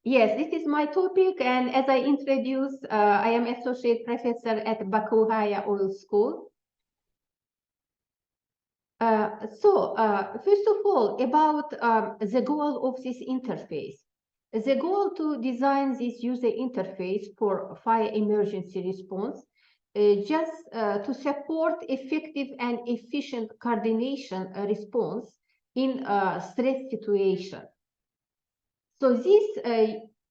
Yes, this is my topic, and as I introduced, I am associate professor at Baku Higher Oil School. First of all, about the goal of this interface. The goal to design this user interface for fire emergency response, just to support effective and efficient coordination response in stress situation. So this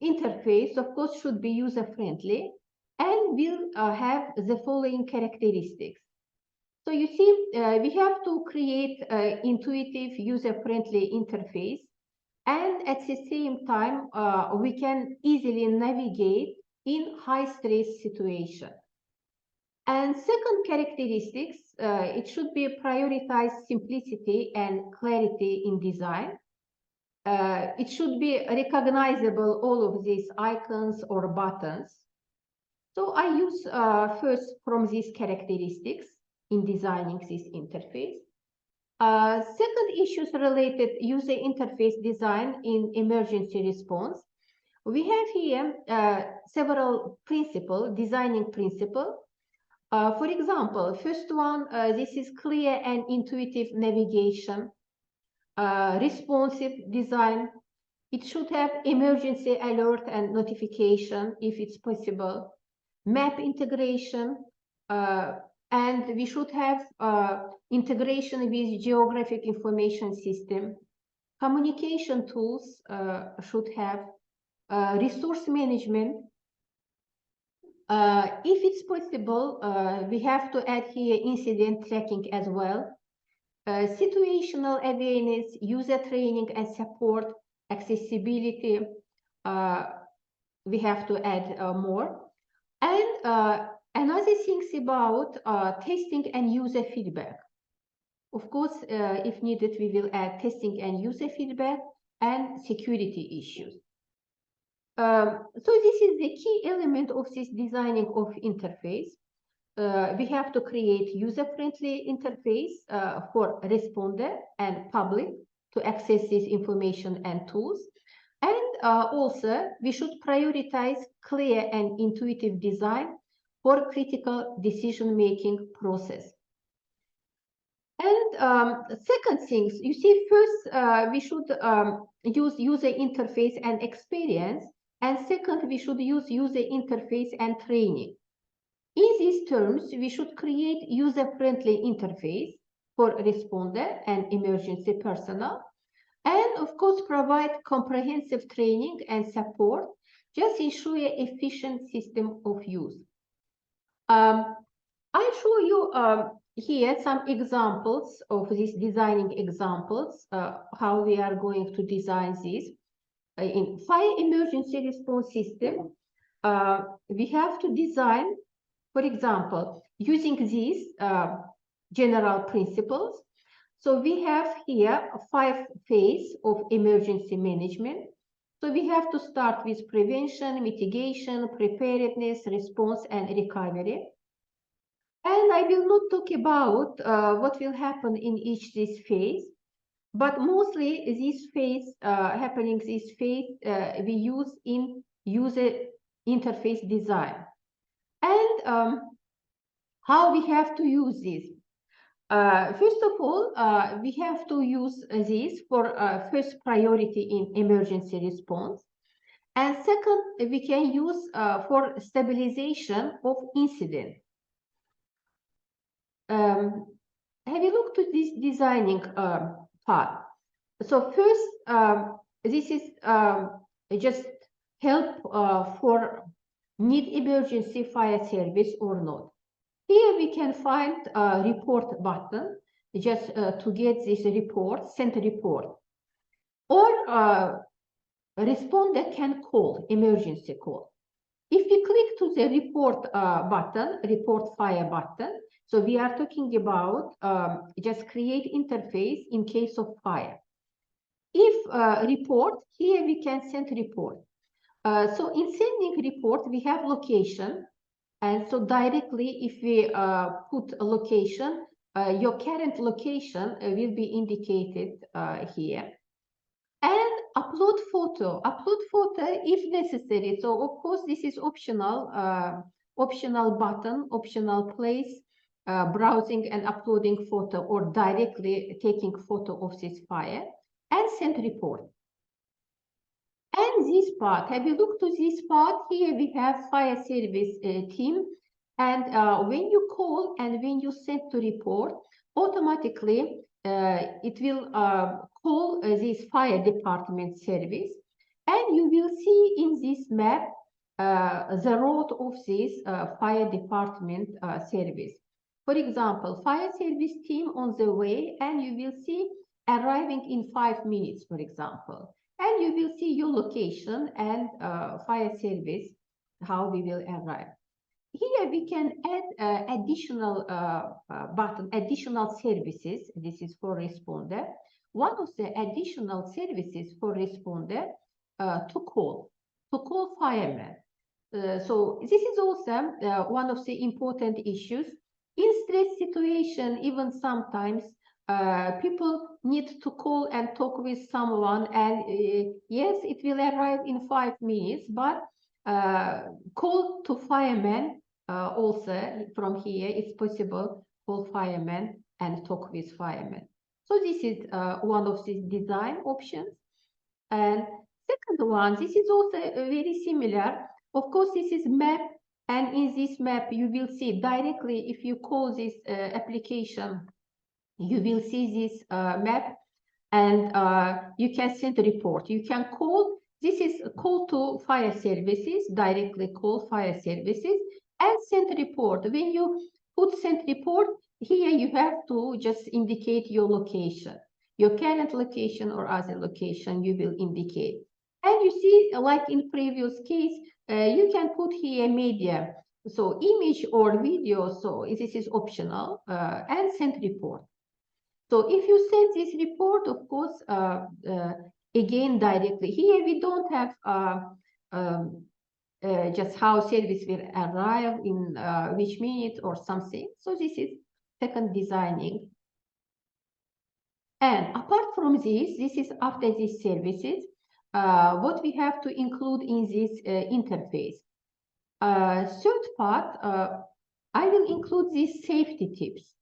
interface, of course, should be user-friendly and will have the following characteristics. So you see, we have to create an intuitive, user-friendly interface, and at the same time, we can easily navigate in high-stress situation. And second characteristics, it should be prioritize simplicity and clarity in design. It should be recognizable, all of these icons or buttons. So I use first from these characteristics in designing this interface. Second, issues related user interface design in emergency response. We have here several designing principles. For example, first one, this is clear and intuitive navigation. Responsive design. It should have emergency alert and notification if it's possible. Map integration, and we should have integration with geographic information system. Communication tools should have resource management. If it's possible, we have to add here incident tracking as well. Situational awareness, user training and support, accessibility, we have to add more. And another things about testing and user feedback. Of course, if needed, we will add testing and user feedback and security issues. So this is the key element of this designing of interface. We have to create user-friendly interface for responder and public to access this information and tools. And also, we should prioritize clear and intuitive design for critical decision-making process. And second things, you see, first, we should use user interface and experience. And second, we should use user interface and training. In these terms, we should create user-friendly interface for responder and emergency personnel, and of course provide comprehensive training and support, just ensure efficient system of use. I show you here some examples of these designing examples, how we are going to design this. In fire emergency response system, we have to design, for example, using these general principles. So we have here 5 phases of emergency management. So we have to start with prevention, mitigation, preparedness, response, and recovery. And I will not talk about what will happen in each this phase, but mostly this phase, we use in user interface design. And how we have to use this? First of all, we have to use this for first priority in emergency response. And second, we can use for stabilization of incident. Have you looked at this designing part? So first, this is just help for need emergency fire service or not. Here we can find a report button just to get this report, send a report. Or responder can call, emergency call. If we click to the report button, report fire button, so we are talking about just create interface in case of fire. If report, here we can send report. So in sending report, we have location. And so directly, if we put a location, your current location will be indicated here. And upload photo if necessary. So of course this is optional, optional button, optional place, browsing and uploading photo or directly taking photo of this fire, and send report. And this part, have you looked to this part? Here we have fire service team, and when you call and when you send to report, automatically it will call this fire department service, and you will see in this map the route of this fire department service. For example, fire service team on the way, and you will see arriving in 5 minutes, for example. And you will see your location and fire service, how we will arrive. Here we can add additional button, additional services. This is for responder. One of the additional services for responder to call firemen. So this is also one of the important issues. In stress situation, even sometimes people need to call and talk with someone, and yes, it will arrive in 5 minutes, but call to firemen also from here, it's possible, call firemen and talk with firemen. So this is one of the design options. And second one, this is also very similar. Of course, this is map, and in this map you will see directly, if you call this application, you will see this map, and you can send a report. You can call, this is a call to fire services, directly call fire services, and send a report. When you put send report, here you have to just indicate your location, your current location or other location you will indicate. And you see, like in previous case, you can put here media, so image or video, so this is optional, and send report. So if you send this report, of course, again, directly, here we don't have just how service will arrive in which minute or something. So this is second designing. And apart from this is after these services, what we have to include in this interface. Third part, I will include these safety tips.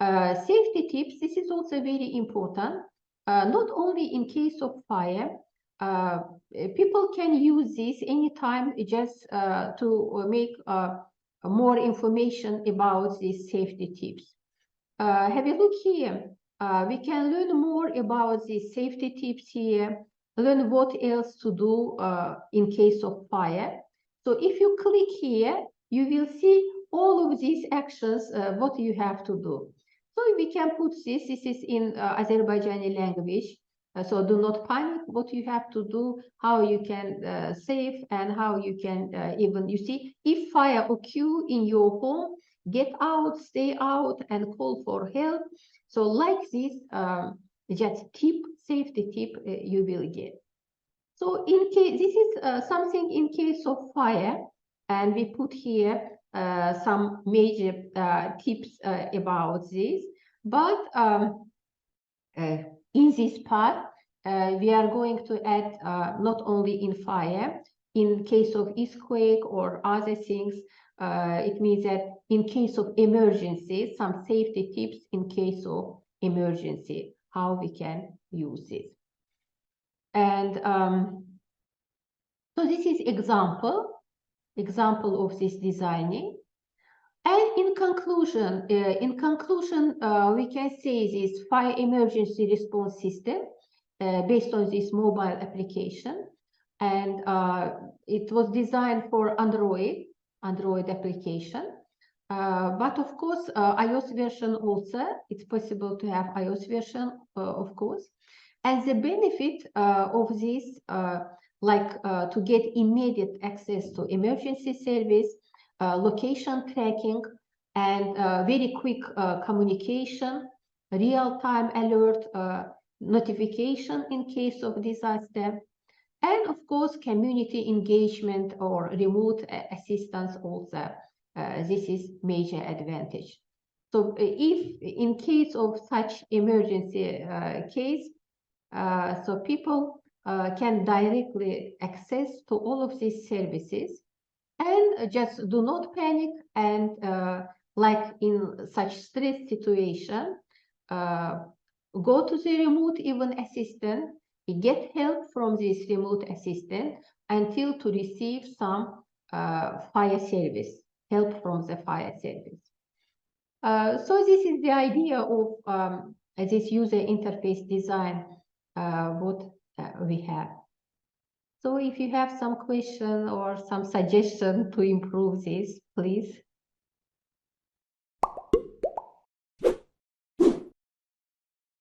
Safety tips, this is also very important, not only in case of fire. People can use this anytime just to make more information about these safety tips. Have a look here. We can learn more about these safety tips here, learn what else to do in case of fire. So if you click here, you will see all of these actions, what you have to do. So we can put this is in Azerbaijani language. So do not panic, what you have to do, how you can save, and how you can even, you see, if fire occur in your home, get out, stay out, and call for help. So like this, just tip, safety tip you will get. So in case, this is something in case of fire, and we put here some major tips about this. But in this part, we are going to add not only in fire, in case of earthquake or other things, it means that in case of emergency, some safety tips in case of emergency, how we can use this. And so this is example of this designing. And in conclusion, we can say this fire emergency response system based on this mobile application, and it was designed for Android application. But of course, iOS version also, it's possible to have iOS version, of course. And the benefit of this, to get immediate access to emergency service, location tracking, and very quick communication, real-time alert, notification in case of disaster, and of course community engagement or remote assistance also. This is major advantage. So if in case of such emergency case, so people can directly access to all of these services. And just do not panic, and like in such stress situation, go to the remote even assistant, get help from this remote assistant until to receive some fire service, help from the fire service. So this is the idea of this user interface design, what we have. So if you have some question or some suggestion to improve this, please.